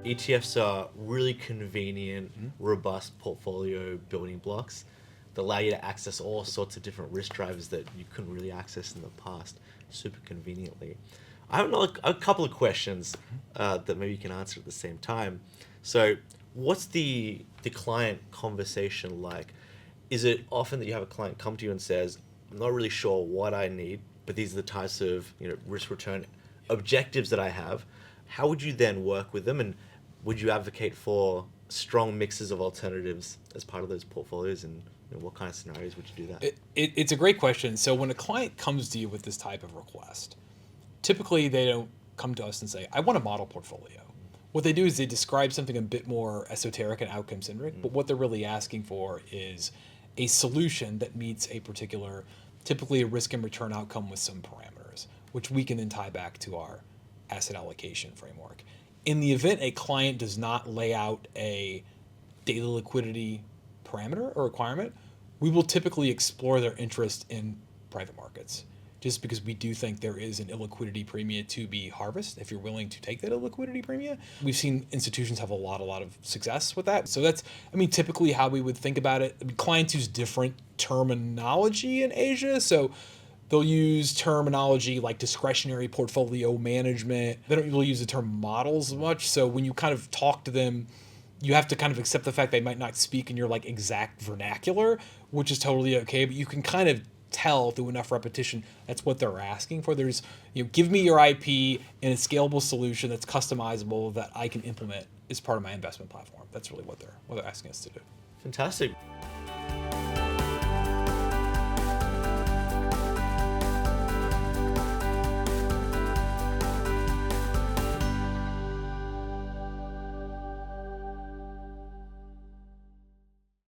ETFs are really convenient, robust portfolio building blocks that allow you to access all sorts of different risk drivers that you couldn't really access in the past super conveniently. I have a couple of questions that maybe you can answer at the same time. So, what's the client conversation like? Is it often that you have a client come to you and says, "I'm not really sure what I need, but these are the types of risk return objectives that I have." How would you then work with them, and would you advocate for strong mixes of alternatives as part of those portfolios, and what kind of scenarios would you do that? It's a great question. So when a client comes to you with this type of request, typically they don't come to us and say, I want a model portfolio. What they do is they describe something a bit more esoteric and outcome centric, but what they're really asking for is a solution that meets a particular, typically a risk and return outcome with some parameters, which we can then tie back to our asset allocation framework. In the event a client does not lay out a daily liquidity parameter or requirement, we will typically explore their interest in private markets, just because we do think there is an illiquidity premium to be harvested if you're willing to take that illiquidity premium. We've seen institutions have a lot of success with that. So that's, typically how we would think about it. Clients use different terminology in Asia. So they'll use terminology like discretionary portfolio management. They don't really use the term models much. So when you kind of talk to them, you have to kind of accept the fact they might not speak in your like exact vernacular, which is totally okay. But you can kind of tell through enough repetition that's what they're asking for. There's, give me your IP and a scalable solution that's customizable that I can implement as part of my investment platform. That's really what they're asking us to do. Fantastic.